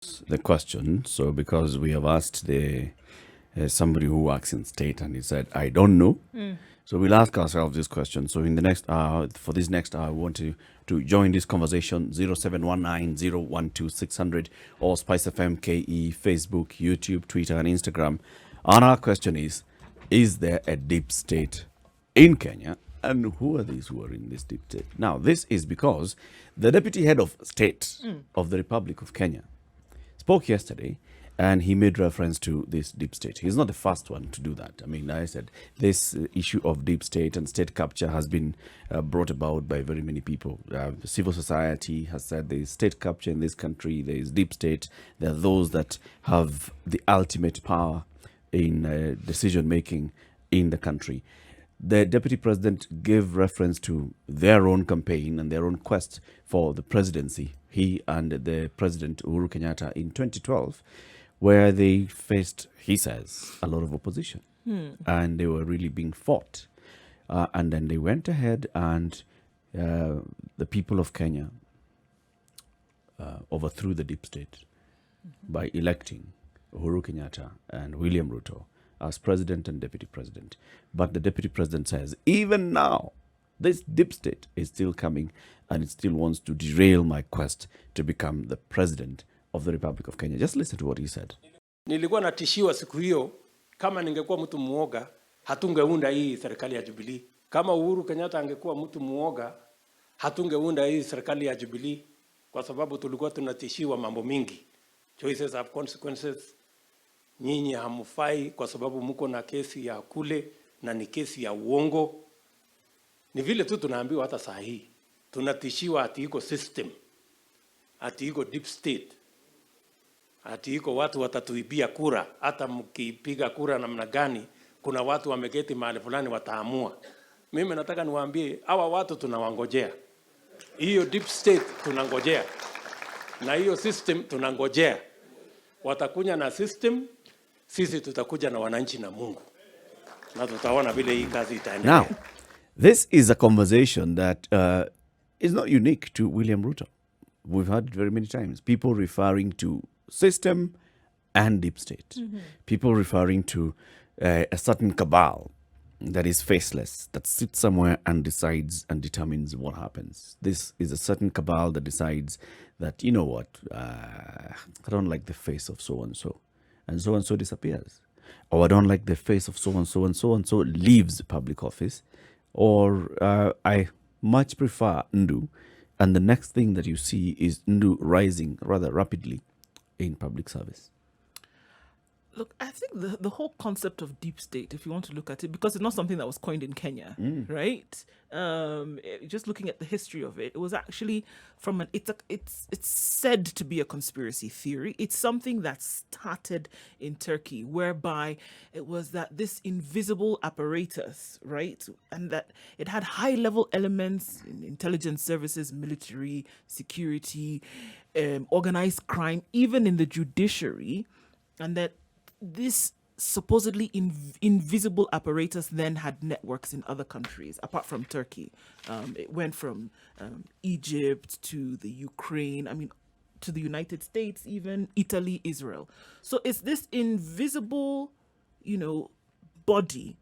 the question. So because we have asked somebody who works in state, and he said, I don't know. So we'll ask ourselves this question. So in the next hour, for this next hour, I want to join this conversation. 0719 or Spice FM KE, Facebook, YouTube, Twitter, and Instagram. And our question is there a deep state in Kenya? And who are these who are in this deep state? Now, this is because the deputy head of state of the Republic of Kenya spoke yesterday, and he made reference to this deep state. He's not the first one to do that. I mean, I said this issue of deep state and state capture has been brought about by very many people. Civil society has said there is state capture in this country, there is deep state, there are those that have the ultimate power in decision making in the country. The deputy president gave reference to their own campaign and their own quest for the presidency, he and the president Uhuru Kenyatta in 2012, where they faced, he says, a lot of opposition. And they were really being fought. And then they went ahead and the people of Kenya overthrew the deep state by electing Uhuru Kenyatta and William Ruto as president and deputy president. But the deputy president says, even now, this deep state is still coming and it still wants to derail my quest to become the president of the Republic of Kenya. Just listen to what he said. Nilikuwa natishiwa siku hiyo, kama ningekuwa mtu muoga, hatungeunda hii serikali ya Jubilee. Kama Uhuru Kenyatta angekuwa mtu muoga, hatungeunda hii serikali ya Jubilee, kwa sababu tulikuwa tunatishiwa mambo mingi. Choices have consequences. Nyinyi hamufai kwa sababu mko na kesi ya kule na ni kesi ya uongo. Ni vile tu tunaambiwa hata saa hii. Tunatishiwa ati iko system, ati iko deep state, ati iko watu watatuibia kura. Hata mkipiga kura namna gani, kuna watu wameketi mahali fulani wataamua. Mimi nataka niwaambie, hawa watu tunawangojea. Hiyo deep state tunangojea. Na hiyo system tunangojea. Watakuja na system, sisi tutakuja na wananchi na Mungu. Na tutaona vile hii kazi itaendelea. Now, this is a conversation that is not unique to William Ruto. We've heard it very many times. People referring to system and deep state. People referring to a certain cabal that is faceless, that sits somewhere and decides and determines what happens. This is a certain cabal that decides that, you know what, I don't like the face of so-and-so. And so-and-so disappears. Or I don't like the face of so-and-so, and so-and-so leaves public office. Or I much prefer Ndu. And the next thing that you see is Ndu rising rather rapidly in public service. Look, I think the whole concept of deep state, if you want to look at it, because it's not something that was coined in Kenya, right? Just looking at the history of it, it was actually from it's said to be a conspiracy theory. It's something that started in Turkey, whereby it was that this invisible apparatus, right, and that it had high-level elements in intelligence services, military, security, organized crime, even in the judiciary, and that this supposedly invisible apparatus then had networks in other countries apart from Turkey. It went from Egypt to the Ukraine, to the United States, even Italy, Israel. So it's this invisible, body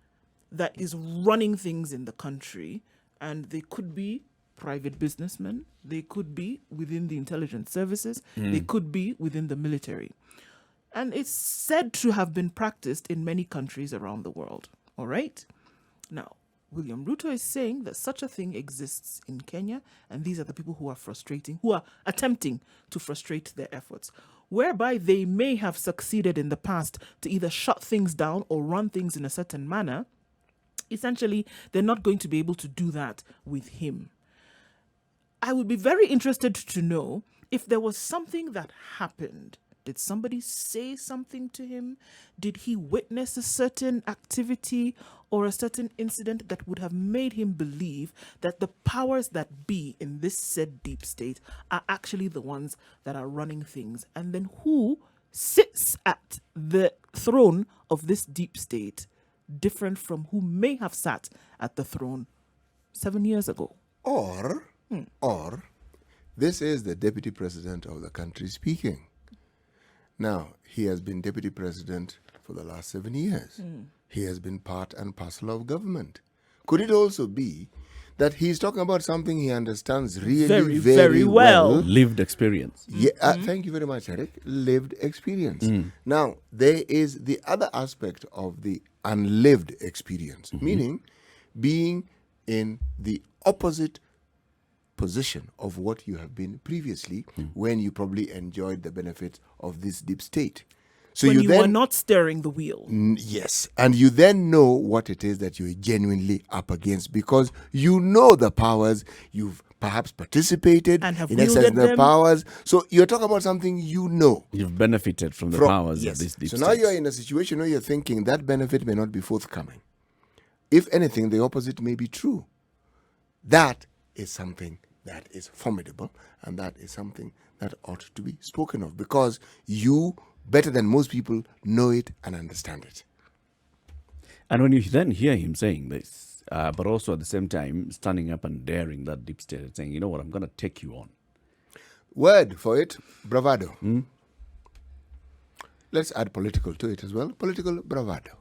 that is running things in the country, and they could be private businessmen, they could be within the intelligence services, they could be within the military. And it's said to have been practiced in many countries around the world. All right? Now, William Ruto is saying that such a thing exists in Kenya, and these are the people who are attempting to frustrate their efforts, whereby they may have succeeded in the past to either shut things down or run things in a certain manner. Essentially, they're not going to be able to do that with him. I would be very interested to know if there was something that happened. Did somebody say something to him? Did he witness a certain activity or a certain incident that would have made him believe that the powers that be in this said deep state are actually the ones that are running things? And then who sits at the throne of this deep state different from who may have sat at the throne 7 years ago? Or this is the deputy president of the country speaking. Now, he has been deputy president for the last 7 years. He has been part and parcel of government. Could it also be that he's talking about something he understands really very well? Lived experience. Yeah, thank you very much, Eric. Lived experience. Now, there is the other aspect of the unlived experience, meaning being in the opposite position of what you have been previously when you probably enjoyed the benefits of this deep state. So when you then were not steering the wheel. Yes. And you then know what it is that you're genuinely up against because you know the powers, you've perhaps participated And have in exercising wielded the them. powers. So you're talking about something you know. You've benefited from the powers of this deep So state. now you're in a situation where you're thinking that benefit may not be forthcoming. If anything, the opposite may be true. That is something that is formidable, and that is something that ought to be spoken of because you, better than most people, know it and understand it. And when you then hear him saying this, but also at the same time standing up and daring that deep state and saying, you know what, I'm going to take you on. Word for it, bravado. Let's add political to it as well. Political bravado.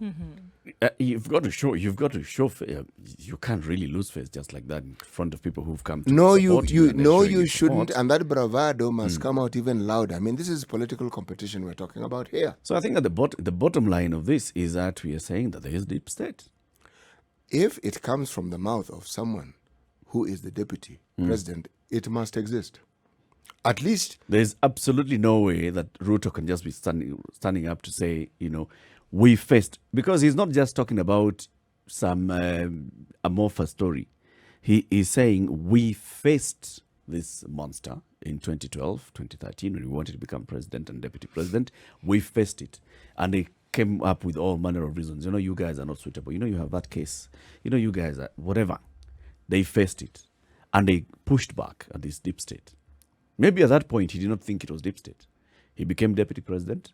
You've got to show. You can't really lose face just like that in front of people who've come to No, support you and they're no, showing you support. shouldn't. And that bravado must come out even louder. I mean, this is political competition we're talking about here. So I think that the bottom line of this is that we are saying that there is deep state. If it comes from the mouth of someone who is the deputy president, it must exist. At least There's absolutely no way that Ruto can just be standing up to say, you know, we faced, because he's not just talking about some amorphous story. He is saying we faced this monster in 2012, 2013, when we wanted to become president and deputy president. We faced it. And they came up with all manner of reasons. You know, you guys are not suitable. You know, you have that case. You know, you guys are whatever. They faced it. And they pushed back at this deep state. Maybe at that point, he did not think it was deep state. He became deputy president,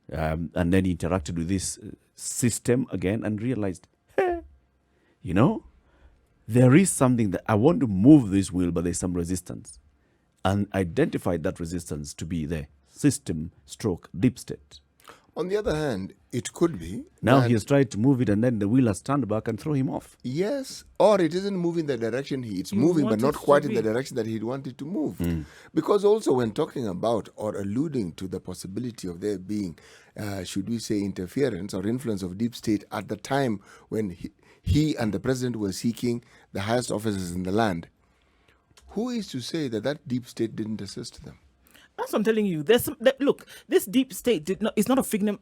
and then he interacted with this system again and realized, hey, you know, there is something that I want to move this wheel, but there's some resistance. And identified that resistance to be the system stroke deep state. on the other hand, it could be Now that- he has tried to move it, and then the wheel has turned back and throw him off. Yes, or it isn't moving the direction it's moving, but want not it to quite in be. the direction that he'd wanted to move. Because also when talking about or alluding to the possibility of there being, should we say, interference or influence of deep state at the time when he and the president were seeking the highest offices in the land, who is to say that that deep state didn't assist them? That's what I'm telling you. There's some look. This deep state is not a figment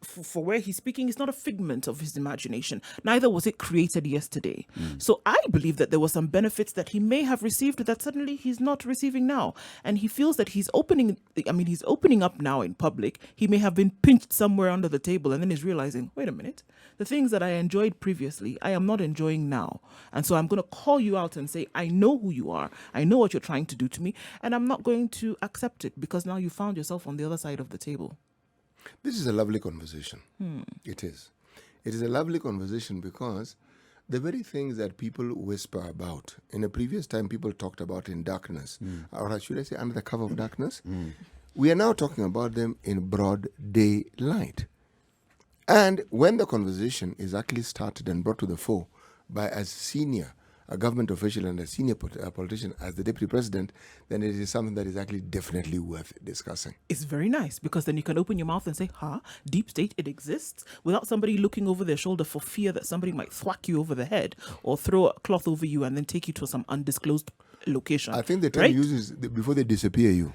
for where he's speaking. It's not a figment of his imagination. Neither was it created yesterday. So I believe that there were some benefits that he may have received that suddenly he's not receiving now, and he feels that he's opening. I mean, he's opening up now in public. He may have been pinched somewhere under the table, and then he's realizing, wait a minute, the things that I enjoyed previously, I am not enjoying now, and so I'm going to call you out and say, I know who you are. I know what you're trying to do to me, and I'm not going to accept it. Because now you found yourself on the other side of the table. This is a lovely conversation. It is. It is a lovely conversation because the very things that people whisper about, in a previous time people talked about in darkness, or should I say under the cover of darkness, we are now talking about them in broad daylight. And when the conversation is actually started and brought to the fore by as senior a government official and a senior politician as the deputy president, then it is something that is actually definitely worth discussing. It's very nice because then you can open your mouth and say, deep state, it exists, without somebody looking over their shoulder for fear that somebody might thwack you over the head or throw a cloth over you and then take you to some undisclosed location. I think the term right? uses before they disappear you.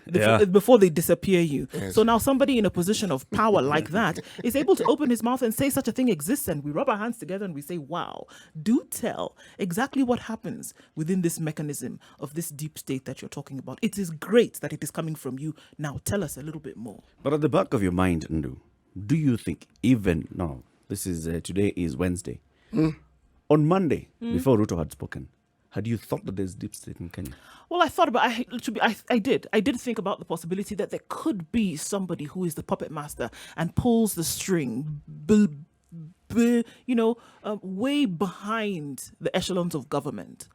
Before they disappear you. Yes. So now somebody in a position of power like that is able to open his mouth and say such a thing exists, and we rub our hands together and we say, wow, do tell exactly what happens within this mechanism of this deep state that you're talking about. It is great that it is coming from you. Now tell us a little bit more. But at the back of your mind, Ndu, do you think even now, this is today is Wednesday, on Monday, before Ruto had spoken, had you thought that there's deep state in Kenya? Well, I thought about I did did think about the possibility that there could be somebody who is the puppet master and pulls the string, way behind the echelons of government.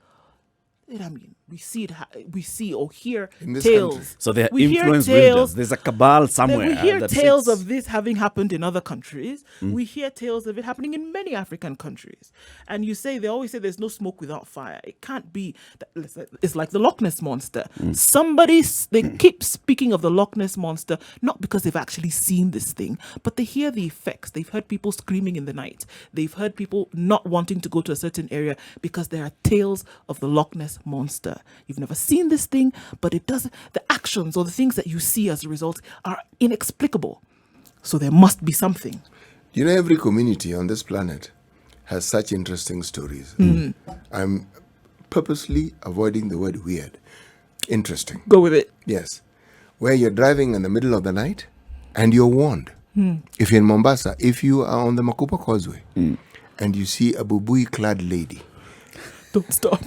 I mean, We see it. We see or hear In this tales. country. So they're We hear influence tales. builders. There's a cabal Then somewhere. we hear that tales sits. of this having happened in other countries. We hear tales of it happening in many African countries. And they always say there's no smoke without fire. It can't be. It's like the Loch Ness Monster. They keep speaking of the Loch Ness Monster, not because they've actually seen this thing, but they hear the effects. They've heard people screaming in the night. They've heard people not wanting to go to a certain area because there are tales of the Loch Ness Monster. You've never seen this thing, but the actions or the things that you see as a result are inexplicable. So there must be something. You know, every community on this planet has such interesting stories. I'm purposely avoiding the word weird. Interesting. Go with it. Yes. Where you're driving in the middle of the night and you're warned. If you're in Mombasa, if you are on the Makupa Causeway and you see a bubui-clad lady. Don't stop.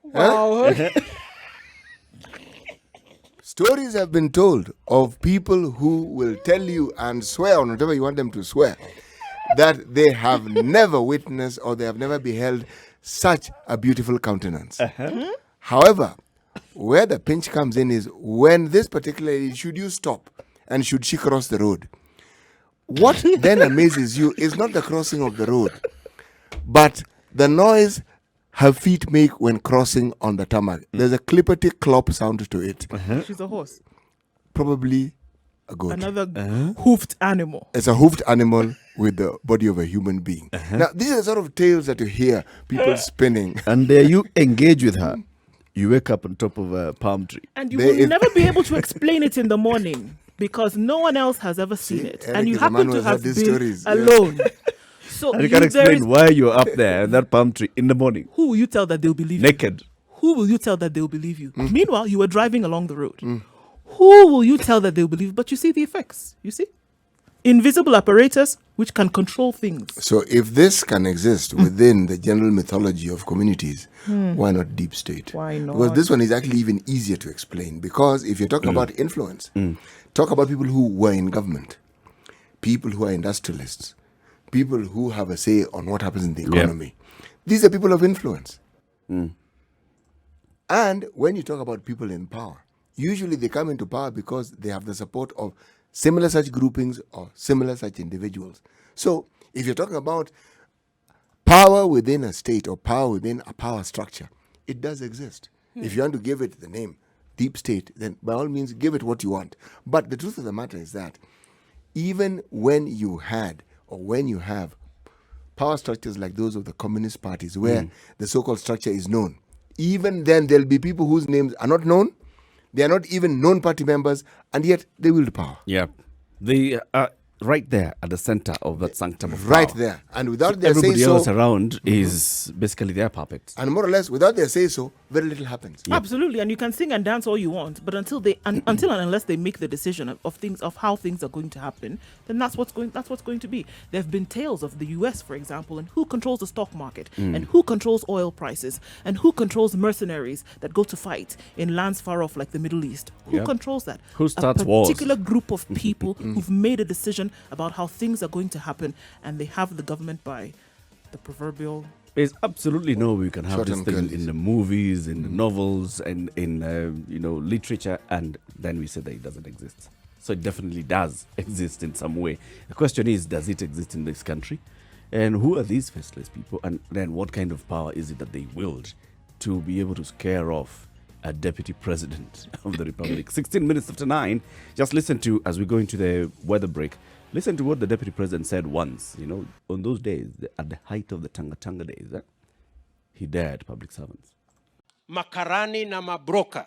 Wow. Stories have been told of people who will tell you and swear on whatever you want them to swear that they have never witnessed or they have never beheld such a beautiful countenance. However, where the pinch comes in is when this particular lady, should you stop and should she cross the road? What then amazes you is not the crossing of the road, but the noise her feet make when crossing on the tarmac. There's a clippity clop sound to it. She's a horse. Probably a goat. Another hoofed animal. It's a hoofed animal with the body of a human being. Now, these are the sort of tales that you hear people spinning. And there you engage with her. You wake up on top of a palm tree. And you will never be able to explain it in the morning because no one else has ever seen it. Eric And you is a man happen who to has had have these been stories, yes. alone. So And you can't there explain is- why you're up there in that palm tree in the morning, Who will you tell that they'll believe you? naked. Who will you tell that they'll believe you? Meanwhile, you were driving along the road. Who will you tell that they'll believe? But you see the effects. You see? Invisible apparatus which can control things. So if this can exist within the general mythology of communities, why not deep state? Why not? Because this one is actually even easier to explain. Because if you're talking about influence, talk about people who were in government, people who are industrialists, people who have a say on what happens in the economy. These are people of influence. And when you talk about people in power, usually they come into power because they have the support of similar such groupings or similar such individuals. So if you're talking about power within a state or power within a power structure, it does exist. If you want to give it the name deep state, then by all means give it what you want. But the truth of the matter is that even when you had or when you have power structures like those of the communist parties where the so-called structure is known, even then there'll be people whose names are not known. They are not even known party members, and yet they wield power. Yeah. They are right there at the center of that sanctum of Right power. there. And without their Everybody else say-so, around is basically their puppets. and more or less, without their say-so, very little happens. Absolutely, and you can sing and dance all you want, but until and unless they make the decision of how things are going to happen, then that's what's going to be. There have been tales of the U.S., for example, and who controls the stock market, and who controls oil prices, and who controls mercenaries that go to fight in lands far off like the Middle East. Who Yeah. controls that? Who starts wars? A particular group of people who've made a decision about how things are going to happen, and they have the government by the proverbial. There's absolutely no way you can have Short this and thing curlies. in the movies, in the novels, and in literature, and then we say that it doesn't exist. So it definitely does exist in some way. The question is, does it exist in this country? And who are these faceless people? And then what kind of power is it that they wield to be able to scare off a deputy president of the republic? 16 minutes after 9. Just listen to, as we go into the weather break, listen to what the deputy president said once, on those days, at the height of the Tanga days. He dared public servants. Makarani na mabroka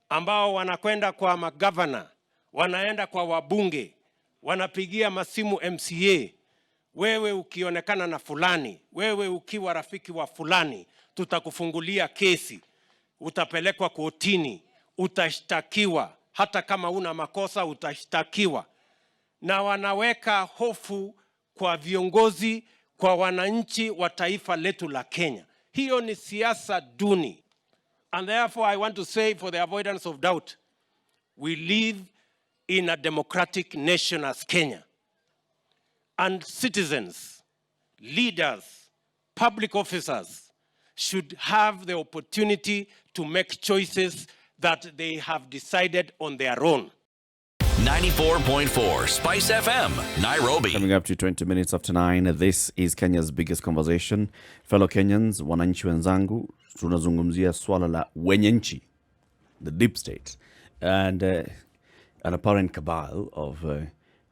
ambao wanakwenda kwa magavana, wanaenda kwa wabunge, wanapigia masimu MCA. Wewe ukionekana na fulani, wewe ukiwa rafiki wa fulani, tutakufungulia kesi, utapelekwa kotini, utashtakiwa, hata kama una makosa utashtakiwa. Na wanaweka hofu kwa viongozi, kwa wananchi wa taifa letu la Kenya. Hiyo ni siasa duni. And therefore I want to say, for the avoidance of doubt, we live in a democratic nation as Kenya. and citizens, leaders, public officers should have the opportunity to make choices that they have decided on their own. 94.4 Spice FM, Nairobi. Coming up to 20 minutes after 9, this is Kenya's biggest conversation. Fellow Kenyans, wananchi wenzangu, tunazungumzia swala la wenye nchi, the deep state, and an apparent cabal of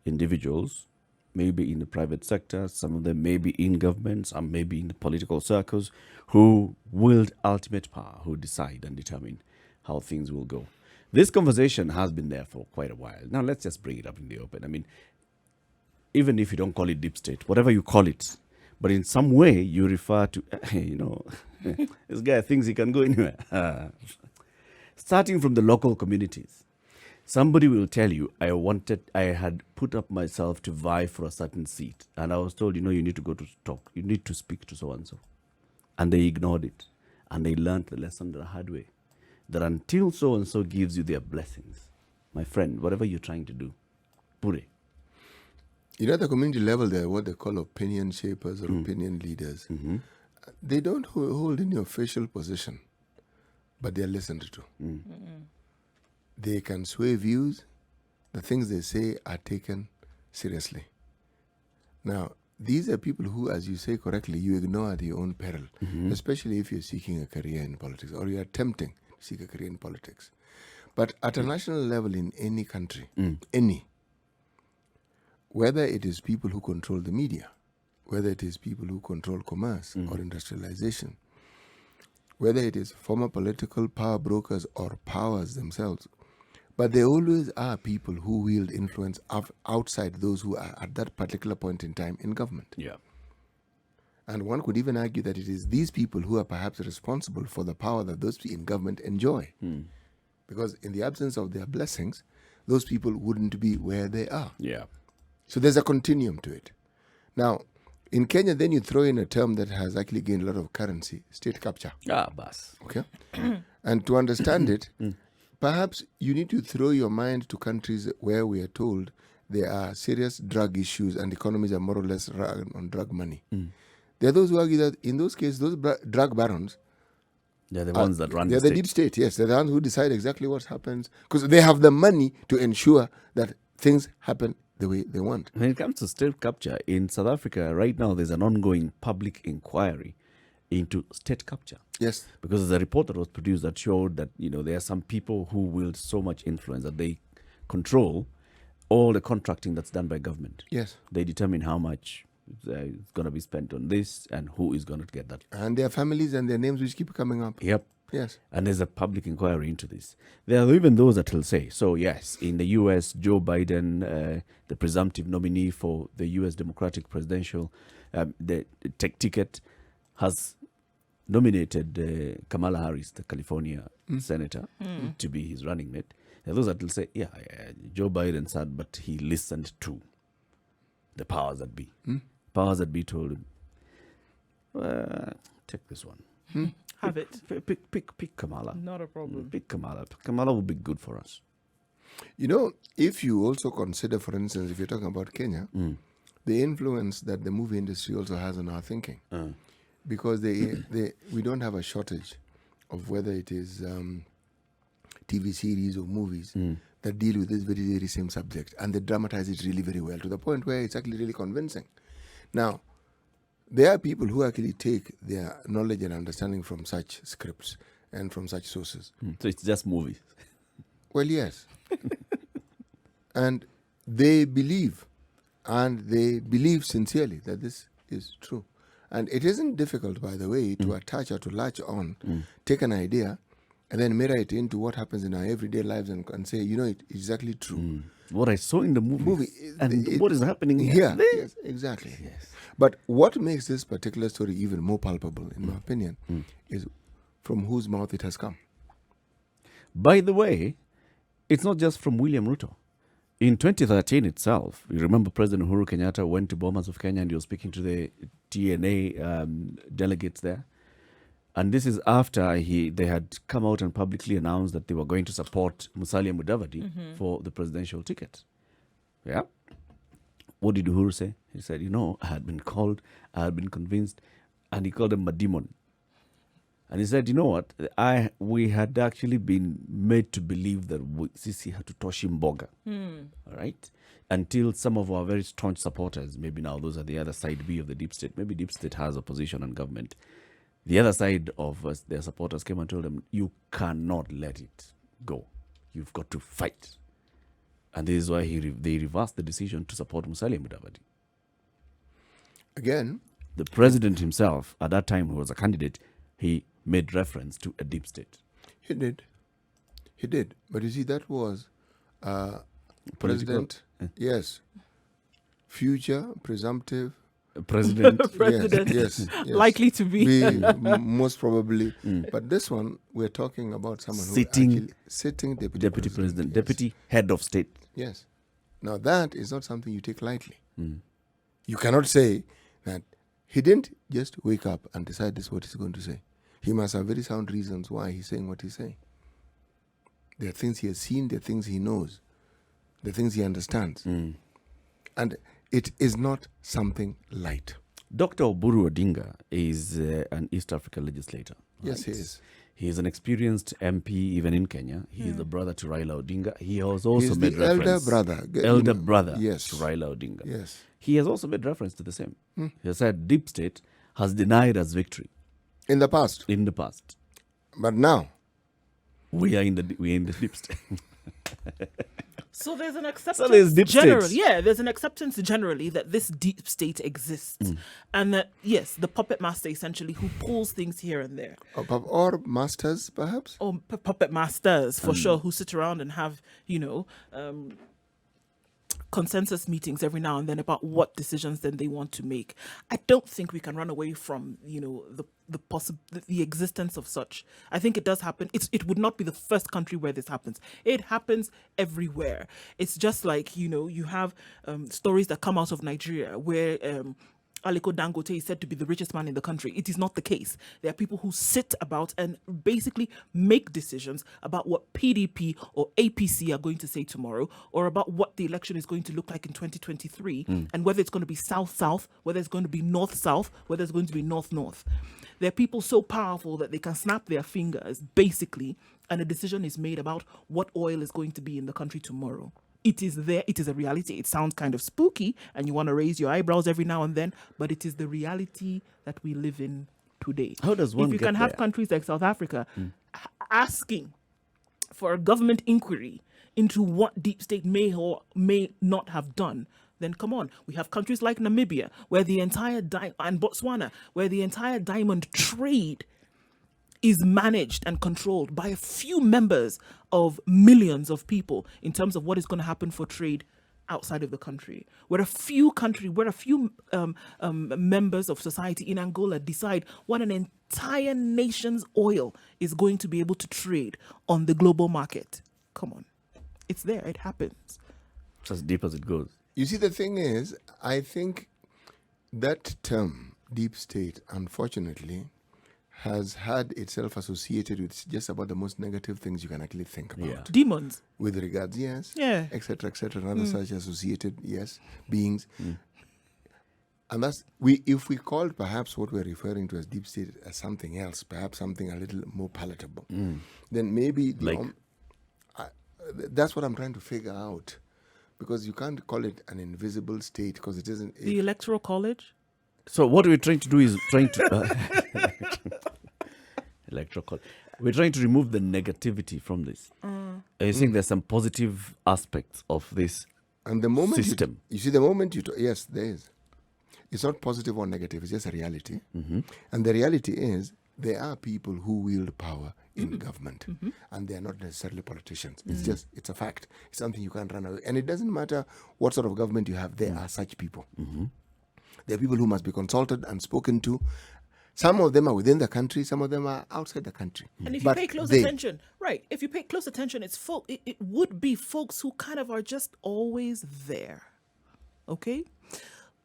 individuals, maybe in the private sector, some of them maybe in government, some maybe in the political circles, who wield ultimate power, who decide and determine how things will go. This conversation has been there for quite a while. Now, let's just bring it up in the open. I mean, even if you don't call it deep state, whatever you call it, but in some way you refer to, this guy thinks he can go anywhere. Starting from the local communities. Somebody will tell you, I had put up myself to vie for a certain seat. And I was told, you need to go to talk. You need to speak to so-and-so. And they ignored it. And they learned the lesson the hard way. That until so-and-so gives you their blessings, my friend, whatever you're trying to do, pure. At the community level, they're what they call opinion shapers or opinion leaders. Mm-hmm. They don't hold any official position, but they're listened to. Mm-hmm. They can sway views. The things they say are taken seriously. Now, these are people who, as you say correctly, you ignore at your own peril, especially if you're seeking a career in politics or you're attempting to seek a career in politics. But at a national level in any country, whether it is people who control the media, whether it is people who control commerce or industrialization, whether it is former political power brokers or powers themselves, but there always are people who wield influence outside those who are at that particular point in time in government. Yeah. And one could even argue that it is these people who are perhaps responsible for the power that those in government enjoy. Because in the absence of their blessings, those people wouldn't be where they are. Yeah. So there's a continuum to it. Now, in Kenya, then you throw in a term that has actually gained a lot of currency, state capture. Bas. Okay? And to understand it, perhaps you need to throw your mind to countries where we are told there are serious drug issues and economies are more or less run on drug money. There are those who argue that in those cases, those drug barons, they're the ones that run they're the the deep state, yes. They're the ones who decide exactly what happens because they have the money to ensure that things happen the way they want. When it comes to state capture, in South Africa, right now, there's an ongoing public inquiry into state capture. Yes. Because there's a report that was produced that showed that, there are some people who wield so much influence that they control all the contracting that's done by government. Yes. They determine how much is going to be spent on this and who is going to get that. And their families and their names which keep coming up. Yep. Yes. And there's a public inquiry into this. There are even those that will say, so yes, in the U.S., Joe Biden, the presumptive nominee for the U.S. Democratic presidential the tech ticket, has nominated Kamala Harris, the California senator, to be his running mate. There are those that will say, Joe Biden said, but he listened to the powers that be. Powers that be told him, take this one. Have it. Pick Kamala. Not a problem. Pick Kamala. Kamala will be good for us. If you also consider, for instance, if you're talking about Kenya, the influence that the movie industry also has on our thinking. Because we don't have a shortage of whether it is TV series or movies that deal with this very, very same subject. And they dramatize it really very well to the point where it's actually really convincing. Now, there are people who actually take their knowledge and understanding from such scripts and from such sources. So it's just movies. Well, yes. And they believe sincerely that this is true. And it isn't difficult, by the way, to attach or to latch on, take an idea, and then mirror it into what happens in our everyday lives and say, it's exactly true. What I saw in the movie and what is happening here. Yes, exactly. Yes. But what makes this particular story even more palpable, in my opinion, is from whose mouth it has come. By the way, it's not just from William Ruto. In 2013 itself, you remember President Uhuru Kenyatta went to Bomas of Kenya and he was speaking to the TNA delegates there. And this is after they had come out and publicly announced that they were going to support Musalia Mudavadi for the presidential ticket. Yeah. what did Uhuru say? He said, I had been called, I had been convinced, and he called him a demon. And he said, you know what? We had actually been made to believe that Sisi had to toshim boga. All right? Until some of our very staunch supporters, maybe now those are the other side B of the deep state. Maybe deep state has opposition and government. The other side of us, their supporters came and told them, you cannot let it go. You've got to fight. And this is why they reversed the decision to support Musalia Mudavadi. Again, the president himself, at that time who was a candidate, he made reference to a deep state. He did. But you see, that was president, yes, future, presumptive, president. Yes. Likely to be. Most probably. But this one, we're talking about someone sitting deputy president. Yes. Deputy head of state. Yes. Now that is not something you take lightly. You cannot say that he didn't just wake up and decide this is what he's going to say. He must have very sound reasons why he's saying what he's saying. There are things he has seen, there are things he knows, there are things he understands. And it is not something light. Dr. Oburu Odinga is an East African legislator. Yes, he is. He is an experienced MP even in Kenya. He is the brother to Raila Odinga. He has also made the reference. Elder brother yes. to Raila Odinga. Yes. He has also made reference to the same. He has said deep state has denied us victory. In the past. But now. We are in the deep state. So there's an acceptance. So there's deep generally, states. yeah, there's an acceptance generally that this deep state exists, and that yes, the puppet master essentially who pulls things here and there, or masters perhaps, or puppet masters for sure, who sit around and have consensus meetings every now and then about what decisions then they want to make. I don't think we can run away from the existence of such. I think it does happen. It would not be the first country where this happens. It happens everywhere. It's just like you have stories that come out of Nigeria where Aliko Dangote is said to be the richest man in the country. It is not the case. There are people who sit about and basically make decisions about what PDP or APC are going to say tomorrow, or about what the election is going to look like in 2023, and whether it's going to be south-south, whether it's going to be north-south, whether it's going to be north-north. There are people so powerful that they can snap their fingers, basically, and a decision is made about what oil is going to be in the country tomorrow. It is there. It is a reality. It sounds kind of spooky and you want to raise your eyebrows every now and then, but it is the reality that we live in today. How does one If you get can have there? countries like South Africa asking for a government inquiry into what deep state may or may not have done, then come on. We have countries like Namibia and Botswana, where the entire diamond trade is managed and controlled by a few members of millions of people in terms of what is going to happen for trade outside of the country. Where a few members of society in Angola decide what an entire nation's oil is going to be able to trade on the global market. Come on. It's there. It happens. It's as deep as it goes. You see, the thing is, I think that term, deep state, unfortunately, has had itself associated with just about the most negative things you can actually think about. Yeah. Demons. With regards, yes. Yeah. Etc., and other such associated, yes, beings. And that's, if we called perhaps what we're referring to as deep state as something else, perhaps something a little more palatable, then maybe that's what I'm trying to figure out. Because you can't call it an invisible state because it isn't. The Electoral College? So what we're trying to do is electoral. We're trying to remove the negativity from this. I think there's some positive aspects of this and the moment system. You see, the moment yes, there is. It's not positive or negative. It's just a reality. And the reality is there are people who wield power in government, and they are not necessarily politicians. It's it's a fact. It's something you can't run away. And it doesn't matter what sort of government you have. There are such people. There are people who must be consulted and spoken to. Some of them are within the country. Some of them are outside the country. And if you pay close attention, if you pay close attention, it would be folks who kind of are just always there. Okay?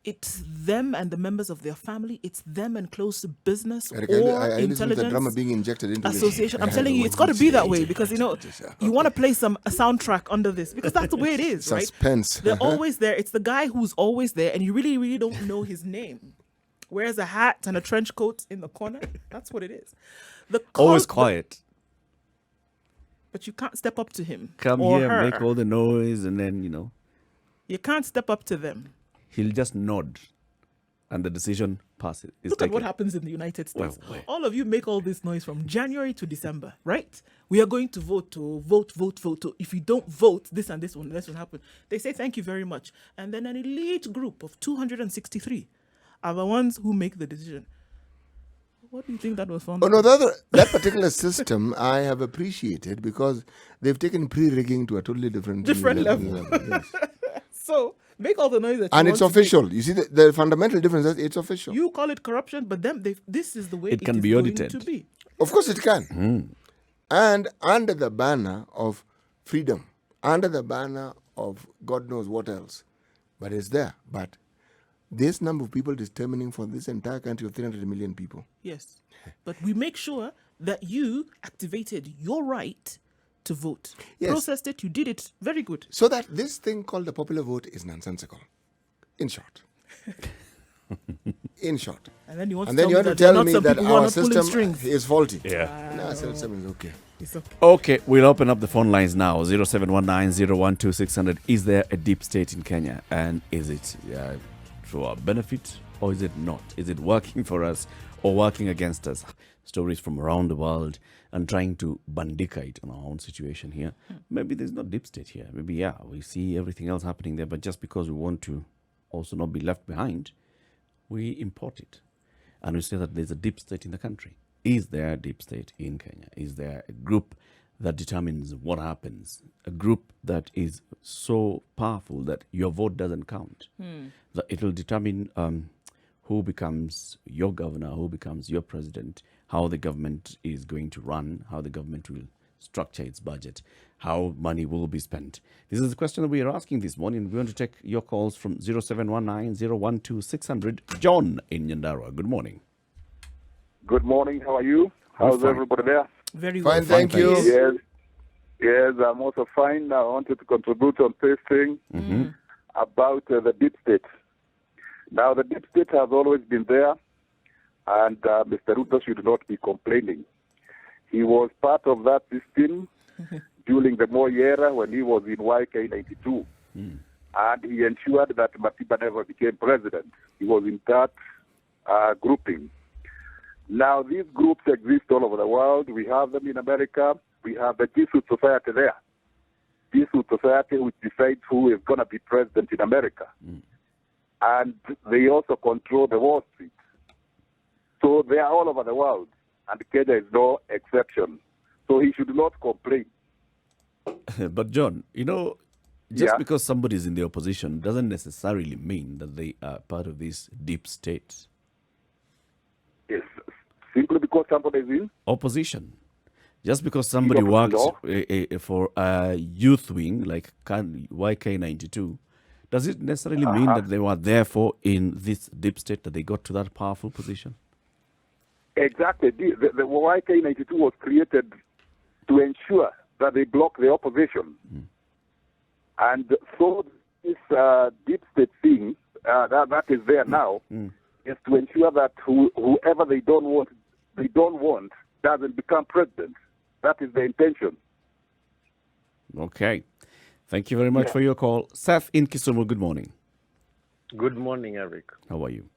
it's them and the members of their family. It's them and close to business Eric, or I listen to the intelligence drama being injected into association. this. I'm telling you, it's got to be that way because, you know, you want to play a soundtrack under this because that's the way it is, right? Suspense. They're always there. It's the guy who's always there and you really, really don't know his name. Wears a hat and a trench coat in the corner. That's what it is. Always quiet. But you can't step up to him. Come or here, her. make all the noise, and then, you know, You can't step up to them. he'll just nod, and the decision passes. Look at what happens in the United States. Well. All of you make all this noise from January to December, right? We are going to vote. If you don't vote, this and this will happen. They say thank you very much. And then an elite group of 263 are the ones who make the decision. What do you think that was from? Oh no, that particular system I have appreciated because they've taken pre-rigging to a totally different level. Yes. So make all the noise that you And want it's to official. make. You see, the fundamental difference is it's official. You call it corruption, but this is the way It can is be going audited. to be. Of course it can. And under the banner of freedom, under the banner of God knows what else. But it's there. But this number of people determining for this entire country of 300 million people. Yes. But we make sure that you activated your right to vote. Yes. Processed it, you did it. Very good. So that this thing called the popular vote is nonsensical. In short. In short. And then you want And to then tell you me have to that there are tell not me some that people who are our not pulling system strings. is faulty. Yeah. No, our system is okay. It's okay. Okay, we'll open up the phone lines now. 0719-012-600. Is there a deep state in Kenya? And is it for our benefit or is it not? Is it working for us or working against us? Stories from around the world and trying to bandicate on our own situation here. Maybe there's no deep state here. Maybe, we see everything else happening there, but just because we want to also not be left behind, we import it. And we say that there's a deep state in the country. Is there a deep state in Kenya? Is there a group that determines what happens? A group that is so powerful that your vote doesn't count? That it will determine who becomes your governor, who becomes your president, how the government is going to run, how the government will structure its budget, how money will be spent. This is the question that we are asking this morning. We want to take your calls from 0719-012-600. John in Nyandarua. Good morning. Good morning. How are you? How's everybody there? Very Fine, well. thank you. Yes, I'm also fine. I wanted to contribute on this thing about the deep state. Now, the deep state has always been there, and Mr. Ruto should not be complaining. He was part of that system during the Moi era when he was in YK92, and he ensured that Matiba never became president. He was in that grouping. Now, these groups exist all over the world. We have them in America. We have the Jesuit Society there. Jesuit Society, which decides who is going to be president in America. And they also control the Wall Street. So they are all over the world. And Kenya is no exception. So he should not complain. But John, just because somebody is in the opposition doesn't necessarily mean that they are part of this deep state. Yes. Simply because somebody is in Opposition. Just because somebody worked for a youth wing like YK92, does it necessarily mean that they were therefore in this deep state, that they got to that powerful position? Exactly. The YK92 was created to ensure that they block the opposition. And so this deep state thing that is there now is to ensure that whoever they don't want doesn't become president. That is the intention. Okay. Thank you very much for your call. Seth in Kisumu, good morning. Good morning, Eric. How are you?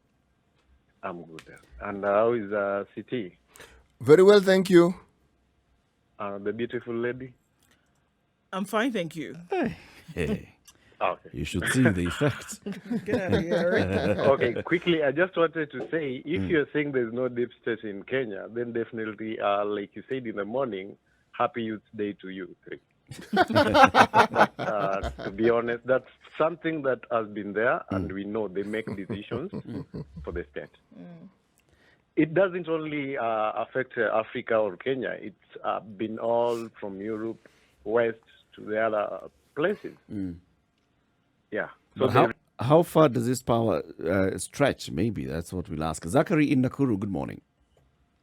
I'm good. And how is CT? Very well, thank you. The beautiful lady? I'm fine, thank you. Hey, Okay. you should see the effect. Get out of here, right? Okay, quickly, I just wanted to say, if you're saying there's no deep state in Kenya, then definitely, like you said in the morning, happy Youth Day to you. To be honest, that's something that has been there, and we know they make decisions for the state. It doesn't only affect Africa or Kenya. It's been all from Europe, west to the other places. Yeah. So But how far does this power stretch? Maybe that's what we'll ask. Zachary in Nakuru, good morning.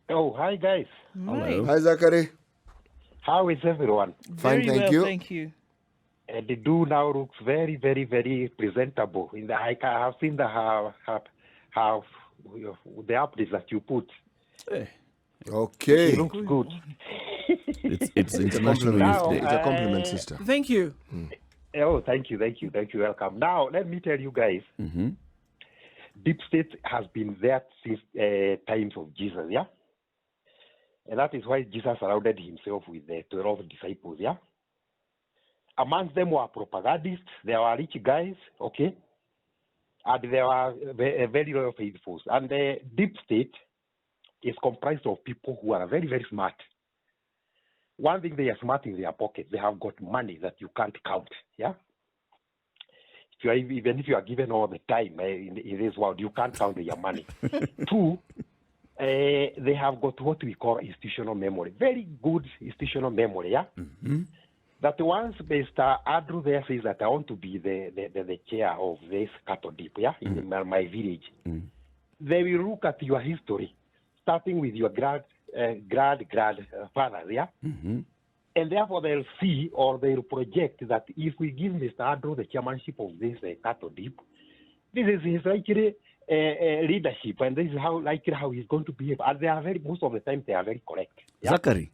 Oh, hi guys. Hello. Hi, Zachary. How is everyone? Fine, Very thank well, you. thank you. The do now looks very, very, very presentable. In the I have seen the how the updates that you put. Okay. It looks good. It's International Youth Now, Day. It's a compliment, sister. Thank you. Oh, thank you. Welcome. Now, let me tell you guys, deep state has been there since times of Jesus, yeah? And that is why Jesus surrounded himself with the 12 disciples, yeah? Amongst them were propagandists, there were rich guys, okay? And there were very loyal faithfuls. And the deep state is comprised of people who are very, very smart. One thing, they are smart in their pocket. They have got money that you can't count, yeah? Even if you are given all the time in this world, you can't count your money. Two, they have got what we call institutional memory. Very good institutional memory, yeah? That once Mr. Andrew there says that I want to be the chair of this cattle dip, yeah, in my village, they will look at your history, starting with your grandfathers, yeah? And therefore they'll see or they'll project that if we give Mr. Andrew the chairmanship of this cattle dip, this is his likely leadership, and this is how he's going to behave. And they are most of the time they are very correct. Yeah? Zachary,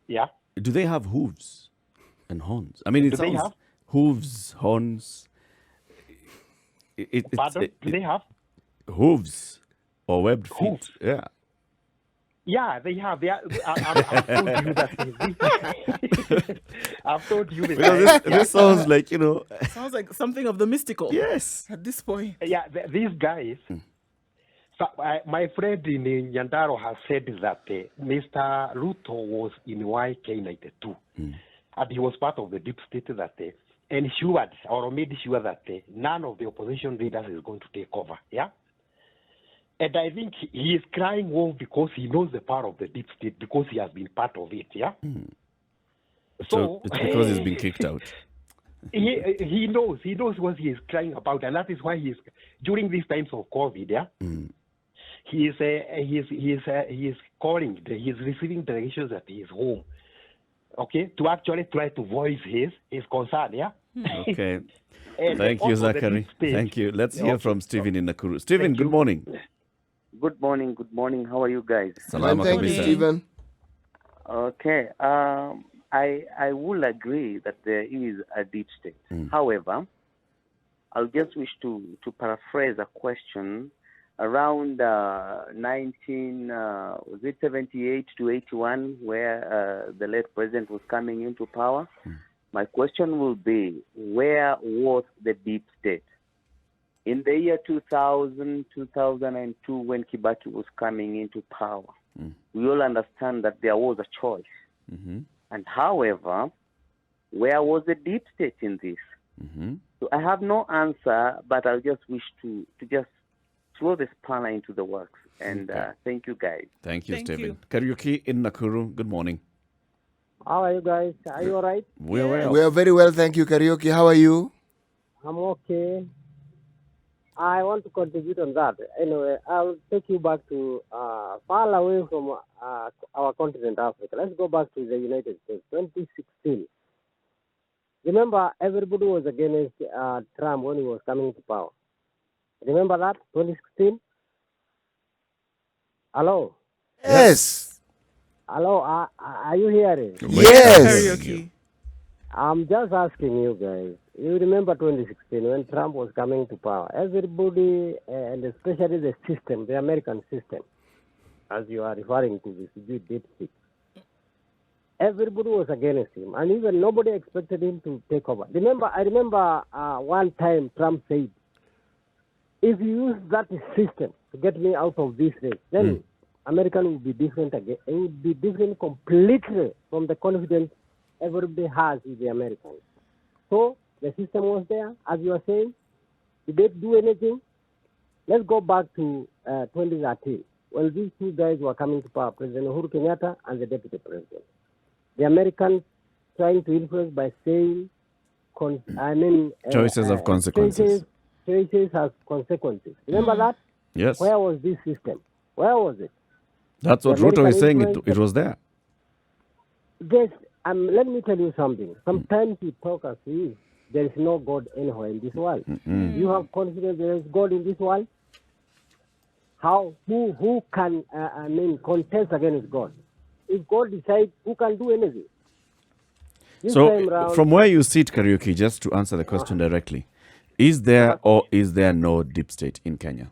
Yeah. do they have hooves and horns? I mean, it Do they sounds have? hooves, horns. Pardon? Do they have? Hooves or webbed feet? Hooves. Yeah. Yeah, they have. I've told you that. I've told you this. Because this sounds like, Sounds like something of the mystical. yes. At this point. Yeah, these guys. So, my friend in Nyandaro has said that Mr. Ruto was in YK92, and he was part of the deep state that ensured or made sure that none of the opposition leaders is going to take over. Yeah. And I think he is crying wolf because he knows the power of the deep state, because he has been part of it, yeah? So it's because he's been kicked out. He knows what he is crying about, and that is why he is, during these times of COVID, yeah? He is calling, he is receiving delegations at his home, okay, to actually try to voice his concern, yeah? Okay. And Thank you, also the Zachary. deep state- Thank you. Let's hear from Stephen in Nakuru. Stephen, Thank good you. morning. Good morning. How are you guys? Salama Thank you, kabisa. Stephen. Okay. I will agree that there is a deep state. However, I'll just wish to paraphrase a question around 78 to 81, where the late president was coming into power. My question will be, where was the deep state? In the year 2000, 2002, when Kibaki was coming into power, we all understand that there was a choice. And however, where was the deep state in this? So I have no answer, but I'll just wish to just throw the spanner into the works. And thank you, guys. Thank you, Thank Stephen. you. Karaoke in Nakuru, good morning. How are you guys? Are you all right? We're well. We are very well, thank you, Karaoke. How are you? I'm okay. I want to contribute on that. Anyway, I'll take you back to far away from our continent, Africa. Let's go back to the United States, 2016. Remember, everybody was against Trump when he was coming to power. Remember that, 2016? Hello? Yes. Hello, are you hearing? Yes. Karaoke. I'm just asking you guys. You remember 2016 when Trump was coming to power? Everybody, and especially the system, the American system, as you are referring to this deep state, everybody was against him, and even nobody expected him to take over. I remember one time Trump said, "If you use that system to get me out of this race, then American will be different again. It will be different completely from the confidence everybody has with the Americans." So the system was there, as you are saying. Did they do anything? Let's go back to 2013, when these two guys were coming to power, President Uhuru Kenyatta and the Deputy President. The Americans trying to influence by saying, Choices of consequences. choices has consequences. Remember that? Yes. Where was this system? Where was it? That's what The Ruto is saying. American It was there. This, let me tell you something. Sometimes you talk as if there is no God anywhere in this world. You have confidence there is God in this world? How? Who can, contest against God? If God decides, who can do anything? This time So, round, from where you sit, Karaoke, just to answer the question directly, is there or is there no deep state in Kenya?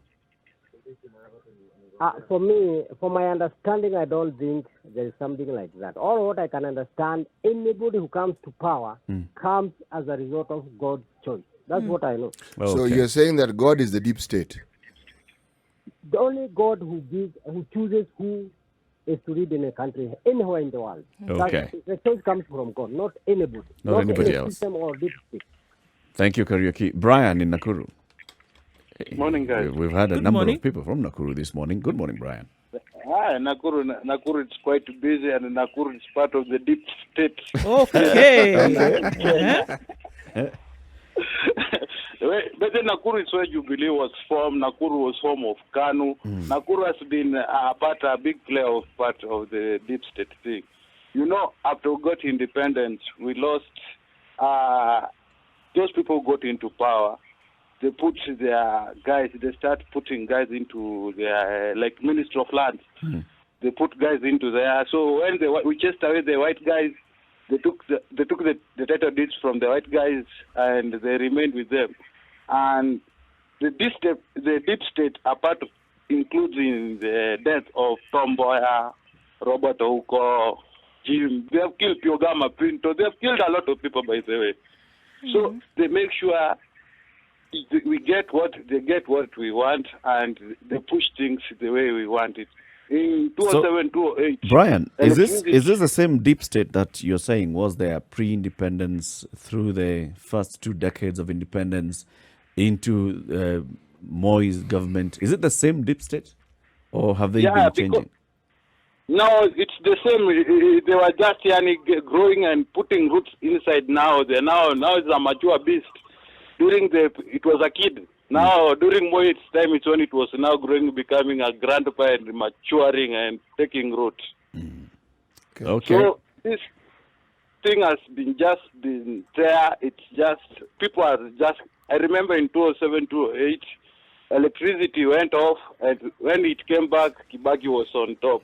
for me, for my understanding, I don't think there is something like that. All what I can understand, anybody who comes to power comes as a result of God's choice. That's what I know. So you're saying that God is the deep state? The only God who chooses who is to lead in a country anywhere in the world. Okay. The choice comes from God, not anybody. Not anybody any else. System or deep state. Thank you, Karaoke. Brian in Nakuru. Morning, guys. We've had a Good number morning. of people from Nakuru this morning. Good morning, Brian. Hi, Nakuru. Nakuru is quite busy, and Nakuru is part of the deep state. Okay. But then Nakuru is where Jubilee was formed. Nakuru was home of KANU. Nakuru has been a big player of part of the deep state thing. You know, after we got independence, we lost. Those people got into power. They put their guys. They start putting guys into their like Ministry of Lands. They put guys into there. So when we chased away the white guys, they took the title deeds from the white guys and they remained with them. And the deep state, apart including the death of Tom Mboya, Robert Ouko, Jim, they have killed Piogama Pinto. They have killed a lot of people, by the way. So they make sure we get what we want, and they push things the way we want it. In 2007, 2008. Brian, is this the same deep state that you're saying was there pre-independence through the first 2 decades of independence into Moi's government? Is it the same deep state, or have they been changing? No, it's the same. They were just growing and putting roots inside. Now it's a mature beast. It was a kid. Now, during Moi's time, it's when it was now growing, becoming a grandpa and maturing and taking root. Okay. So this thing has been there. It's just, people are just, I remember in 2007, 2008, electricity went off, and when it came back, Kibaki was on top.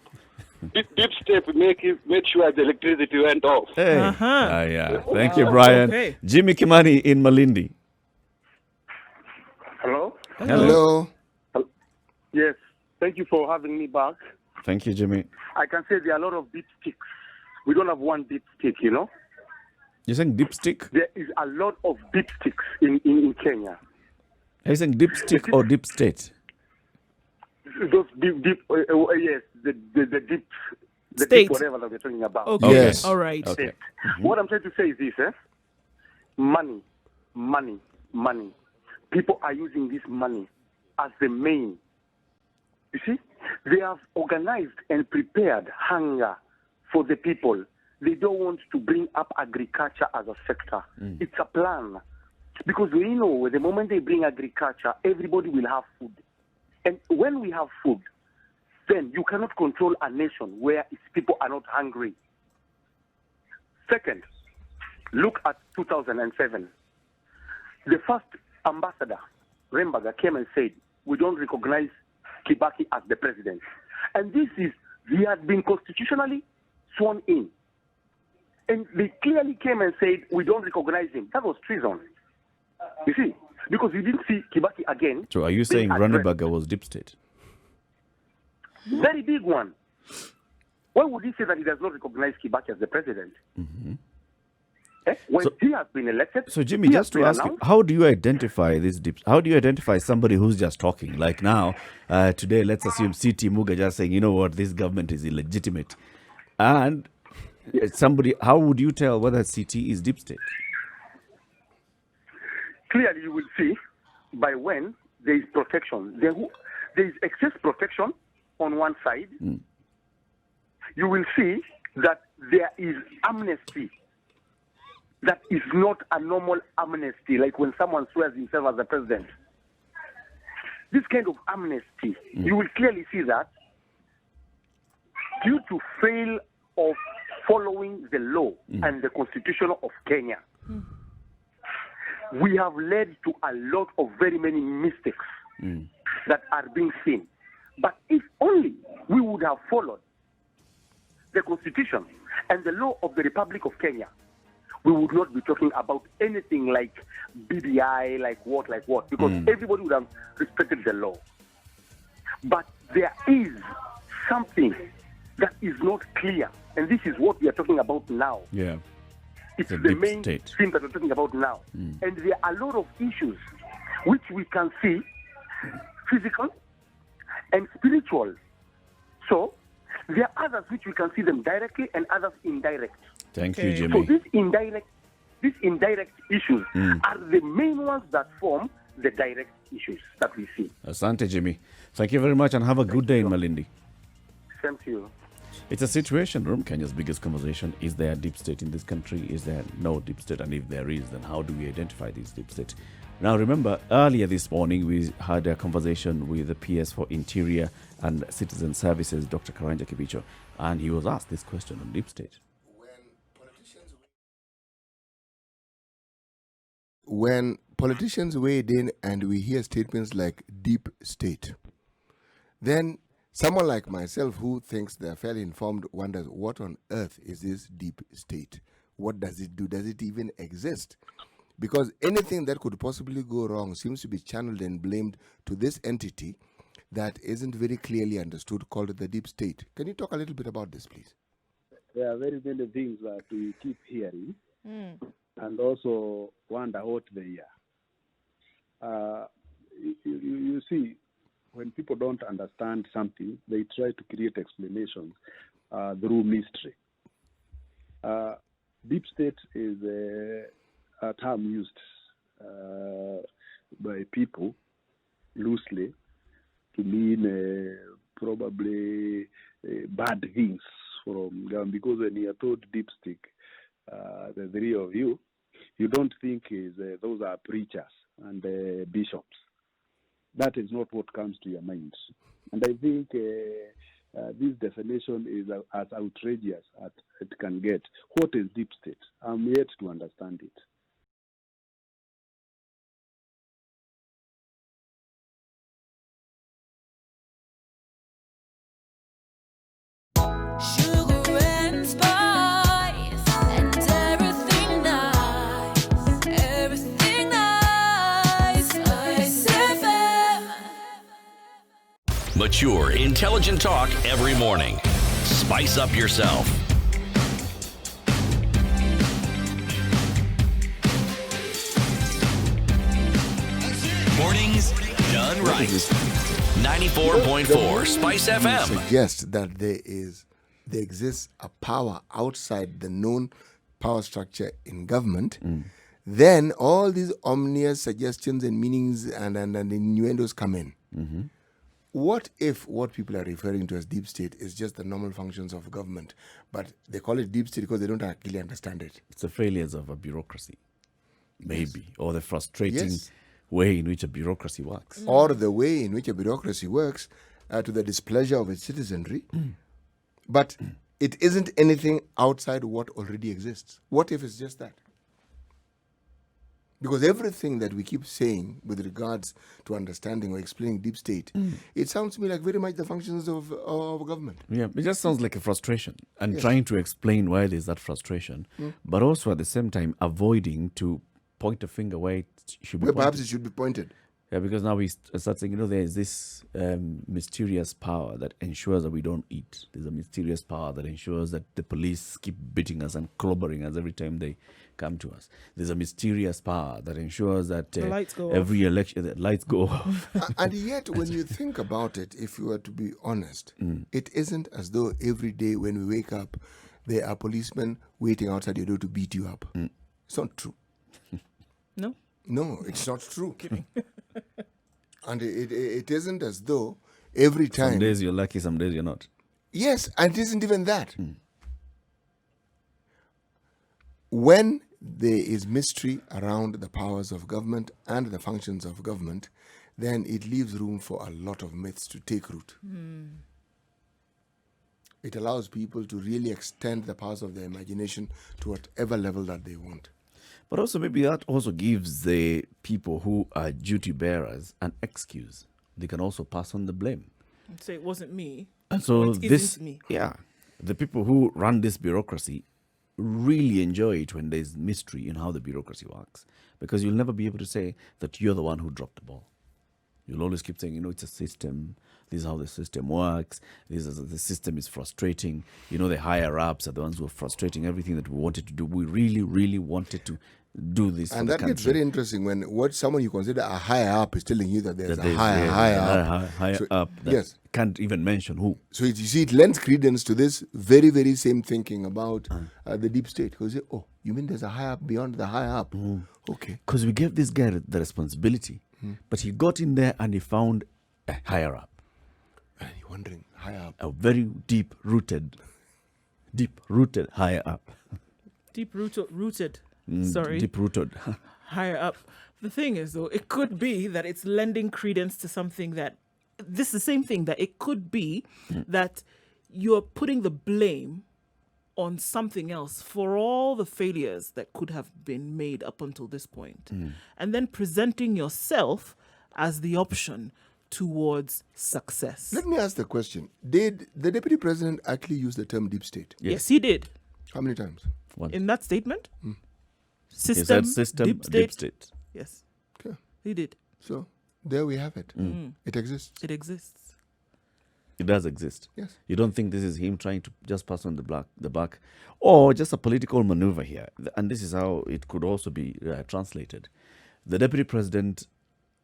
Deep state make sure the electricity went off. Hey. Yeah. Thank you, Brian. Okay. Jimmy Kimani in Malindi. Hello? Hello. Yes. Thank you for having me back. Thank you, Jimmy. I can say there are a lot of deep sticks. We don't have one deep stick, you know? You're saying deep stick? There is a lot of deep sticks in Kenya. Are you saying deep stick or deep state? Those deep, yes, the deep, the State. deep whatever that we're talking about. Okay. Yes. All right. Okay. What I'm trying to say is this, money. People are using this money as the main. You see, they have organized and prepared hunger for the people. They don't want to bring up agriculture as a sector. It's a plan. Because we know the moment they bring agriculture, everybody will have food. And when we have food, then you cannot control a nation where its people are not hungry. Second, look at 2007. The first ambassador, Rembaga, came and said, we don't recognize Kibaki as the president. And he had been constitutionally sworn in. And they clearly came and said, we don't recognize him. That was treason. You see, because we didn't see Kibaki again. So are you saying Ranneberger was deep state? Very big one. Why would he say that he does not recognize Kibaki as the president? When he has been elected. So Jimmy, just to ask you, how do you identify this deep? How do you identify somebody who's just talking? Like now, today, let's assume CT Muga just saying, you know what, this government is illegitimate, and somebody, how would you tell whether CT is deep state? Clearly, you will see by when there is protection. There is excess protection on one side. You will see that there is amnesty. That is not a normal amnesty, like when someone swears himself as the president. this kind of amnesty, you will clearly see that due to fail of following the law and the constitution of Kenya, we have led to a lot of very many mistakes that are being seen. But if only we would have followed the constitution and the law of the Republic of Kenya, we would not be talking about anything like BBI, like what, because everybody would have respected the law. But there is something that is not clear, and this is what we are talking about now. Yeah. It's the main thing that we're talking about now. And there are a lot of issues which we can see physical and spiritual. So there are others which we can see them directly and others indirect. Thank you, Jimmy. So these indirect issues are the main ones that form the direct issues that we see. Asante, Jimmy. Thank you very much and have a good day in Malindi. Same to you. It's a situation room. Kenya's biggest conversation. Is there a deep state in this country? Is there no deep state? And if there is, then how do we identify these deep state? Now, remember, earlier this morning, we had a conversation with the PS for Interior and Citizen Services, Dr. Karanja Kibicho, and he was asked this question on deep state. When politicians wade in and we hear statements like deep state, then someone like myself who thinks they're fairly informed wonders, what on earth is this deep state? What does it do? Does it even exist? Because anything that could possibly go wrong seems to be channeled and blamed to this entity that isn't very clearly understood, called the deep state. Can you talk a little bit about this, please? There are very many things that we keep hearing and also wonder what they are. You see, when people don't understand something, they try to create explanations through mystery. Deep state is a term used by people loosely to mean probably bad things from government. Because when you are told deep state, the three of you, you don't think those are preachers and bishops. That is not what comes to your mind. And I think this definition is as outrageous as it can get. What is deep state? I'm yet to understand it. Mature, intelligent talk every morning. Spice up yourself. Mornings done right. 94.4 Spice FM. Suggest that there exists a power outside the known power structure in government. Then all these ominous suggestions and meanings and innuendos come in. What if what people are referring to as deep state is just the normal functions of government, but they call it deep state because they don't actually understand it? It's the failures of a bureaucracy, maybe, or the frustrating way in which a bureaucracy works. Or the way in which a bureaucracy works to the displeasure of its citizenry. But it isn't anything outside what already exists. What if it's just that? Because everything that we keep saying with regards to understanding or explaining deep state, it sounds to me like very much the functions of government. Yeah, it just sounds like a frustration and trying to explain why there's that frustration, but also at the same time avoiding to point a finger where it should be pointed. Perhaps it should be pointed. Yeah, because now we start saying, there's this mysterious power that ensures that we don't eat. There's a mysterious power that ensures that the police keep beating us and clobbering us every time they come to us. There's a mysterious power that ensures that every election, the lights go off. And yet, when you think about it, if you were to be honest, it isn't as though every day when we wake up, there are policemen waiting outside your door to beat you up. It's not true. No? No, it's not true. And it isn't as though every time... Some days you're lucky, some days you're not. Yes, and it isn't even that. When there is mystery around the powers of government and the functions of government, then it leaves room for a lot of myths to take root. It allows people to really extend the powers of their imagination to whatever level that they want. But also maybe that also gives the people who are duty bearers an excuse. They can also pass on the blame. And say it wasn't me. And so or it isn't me. The people who run this bureaucracy really enjoy it when there's mystery in how the bureaucracy works, because you'll never be able to say that you're the one who dropped the ball. You'll always keep saying, it's a system. This is how the system works. The system is frustrating. The higher ups are the ones who are frustrating everything that we wanted to do. We really, really wanted to do this. And for that the gets country. very interesting when what someone you consider a higher up is telling you that there's That a higher so up. that Yes. Can't even mention who. So you see, it lends credence to this very, very same thinking about the deep state. Because you say, oh, you mean there's a higher up beyond the higher up? Okay. Because we gave this guy the responsibility, but he got in there and he found a higher up. And you're wondering, higher up. A very deep-rooted higher up. Deep-rooted. Deep-rooted. Higher up. The thing is, though, it could be that it's lending credence to something that... This is the same thing, that it could be that you're putting the blame on something else for all the failures that could have been made up until this point. And then presenting yourself as the option towards success. Let me ask the question. Did the deputy president actually use the term deep state? Yes, he did. How many times? Once. In that statement? System, deep state. Yes. Okay. He did. So there we have it. It exists. It exists. It does exist. Yes. You don't think this is him trying to just pass on the buck, or just a political maneuver here? And this is how it could also be translated. The deputy president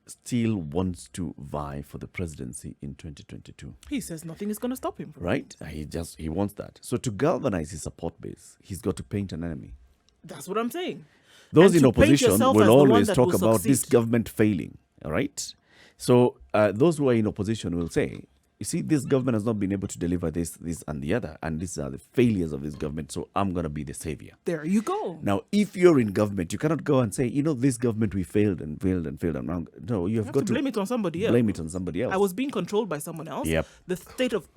still wants to vie for the presidency in 2022. He says nothing is going to stop him from Right? He wants that. So to galvanize his support base, he's got to paint an enemy. That's what I'm saying. Those And in to paint opposition yourself as will the one always that talk will about this succeed. government failing. All right? So those who are in opposition will say, you see, this government has not been able to deliver this, and the other, and these are the failures of this government, so I'm going to be the savior. There you go. Now, if you're in government, you cannot go and say, this government, we failed and failed and failed. No, you have got to blame it on somebody else. Blame it on somebody else. I was being controlled by someone else. Yep. The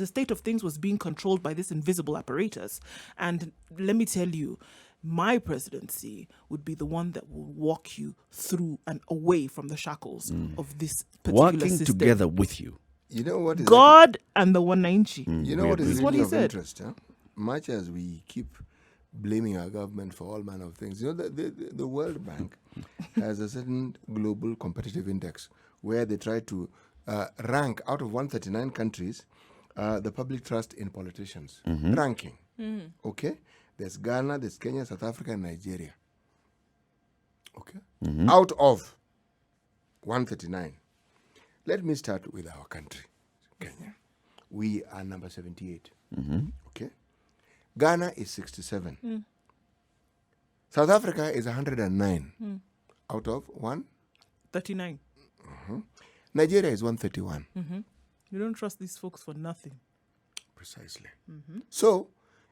state of things was being controlled by this invisible apparatus. And let me tell you, my presidency would be the one that will walk you through and away from the shackles of this particular Working system. together with you. You know what is God and the 190. You know what is That's what really he of said. interest? Much as we keep blaming our government for all manner of things, the World Bank has a certain global competitive index where they try to rank out of 139 countries the public trust in politicians. Ranking. Okay? There's Ghana, there's Kenya, South Africa, and Nigeria. Okay? Out of 139. Let me start with our country, Kenya. We are number 78. Okay? Ghana is 67. South Africa is 109 out of 39. Nigeria is 131. You don't trust these folks for nothing. Precisely. So,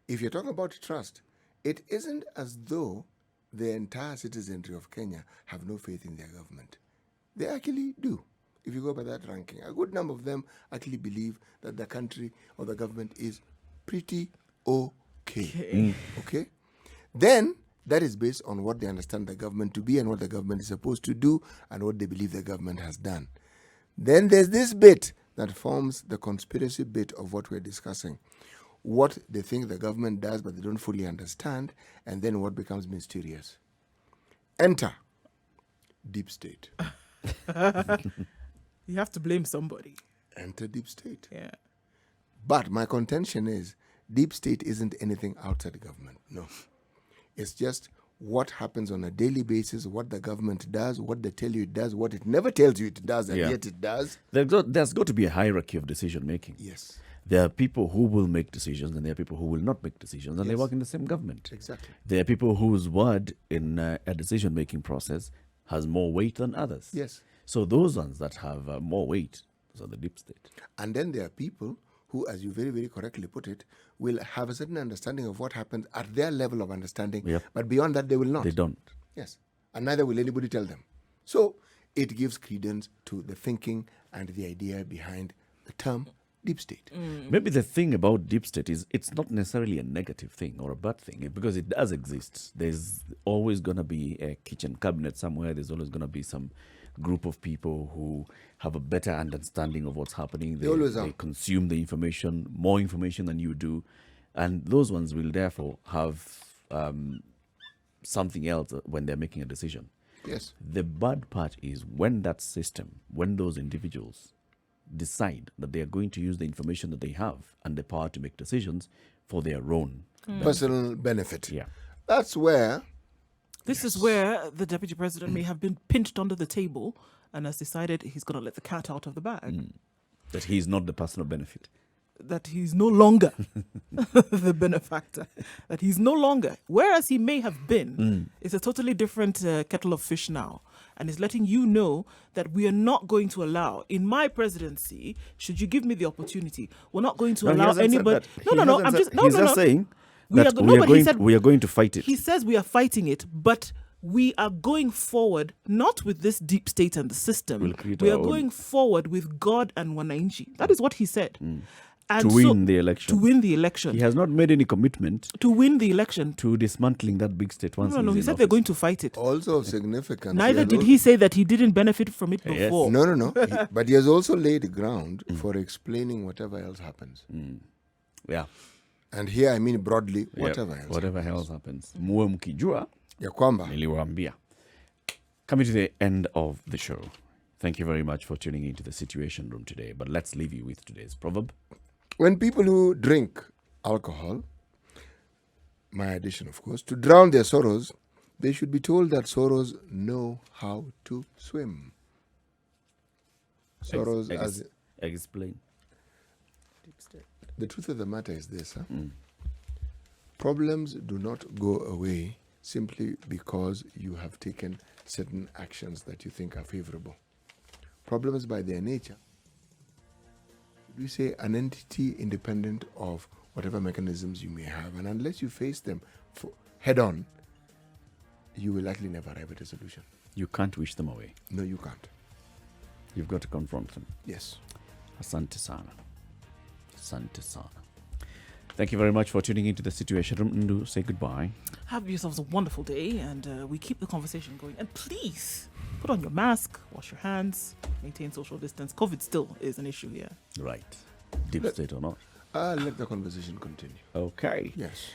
if you're talking about trust, it isn't as though the entire citizenry of Kenya have no faith in their government. They actually do. If you go by that ranking, a good number of them actually believe that the country or the government is pretty okay. Okay? Then, that is based on what they understand the government to be and what the government is supposed to do and what they believe the government has done. Then there's this bit that forms the conspiracy bit of what we're discussing. What they think the government does but they don't fully understand, and then what becomes mysterious. Enter deep state. You have to blame somebody. Enter deep state. Yeah. But my contention is deep state isn't anything outside the government. No. It's just what happens on a daily basis, what the government does, what they tell you it does, what it never tells you it does, and yet it does. There's got to be a hierarchy of decision making. Yes. There are people who will make decisions and there are people who will not make decisions, and they work in the same government. Exactly. There are people whose word in a decision making process has more weight than others. Yes. So those ones that have more weight, those are the deep state. And then there are people who, as you very, very correctly put it, will have a certain understanding of what happens at their level of understanding, but beyond that they will not. They don't. Yes. And neither will anybody tell them. So it gives credence to the thinking and the idea behind the term deep state. Maybe the thing about deep state is it's not necessarily a negative thing or a bad thing because it does exist. There's always going to be a kitchen cabinet somewhere. There's always going to be some group of people who have a better understanding of what's happening. They consume the information, more information than you do. And those ones will therefore have something else when they're making a decision. Yes. The bad part is when that system, when those individuals decide that they are going to use the information that they have and the power to make decisions for their own personal benefit. Yeah. That's where... This is where the deputy president may have been pinched under the table and has decided he's going to let the cat out of the bag. That he's not the personal benefit. That he's no longer the benefactor. That he's no longer. Whereas he may have been, it's a totally different kettle of fish now. And is letting you know that we are not going to allow, in my presidency, should you give me the opportunity, we're not going to allow anybody... No. He's just saying that we are going to fight it. He says we are fighting it, but we are going forward not with this deep state and the system. We are going forward with God and Wananchi. That is what he said. And to win the election. To win the election. He has not made any commitment to win the election. To dismantling that big state once. No. He said they're going to fight it. Also of significance. Neither did he say that he didn't benefit from it before. No. But he has also laid ground for explaining whatever else happens. Yeah. And here I mean broadly, whatever else happens. Muwe mkijua ya kwamba niliwaambia. Coming to the end of the show. Thank you very much for tuning into the Situation Room today. But let's leave you with today's proverb. When people who drink alcohol, my addition of course, to drown their sorrows, they should be told that sorrows know how to swim. Sorrows explain. The truth of the matter is this. Problems do not go away simply because you have taken certain actions that you think are favorable. Problems by their nature, we say an entity independent of whatever mechanisms you may have, and unless you face them head on, you will likely never arrive at a solution. You can't wish them away. No, you can't. You've got to confront them. Yes. Asante sana. Asante sana. Thank you very much for tuning into the Situation Room. Ndu, say goodbye. Have yourselves a wonderful day, and we keep the conversation going. And please, put on your mask, wash your hands, maintain social distance. COVID still is an issue here. Right. Deep state or not. Let the conversation continue. Okay. Yes.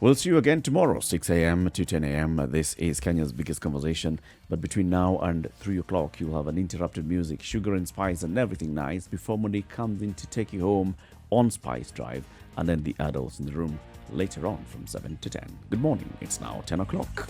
We'll see you again tomorrow, 6 a.m. to 10 a.m. This is Kenya's biggest conversation. But between now and 3 o'clock, you'll have uninterrupted music, sugar and spice and everything nice before Monday comes in to take you home on Spice Drive, and then the adults in the room later on from 7 to 10. Good morning. It's now 10 o'clock.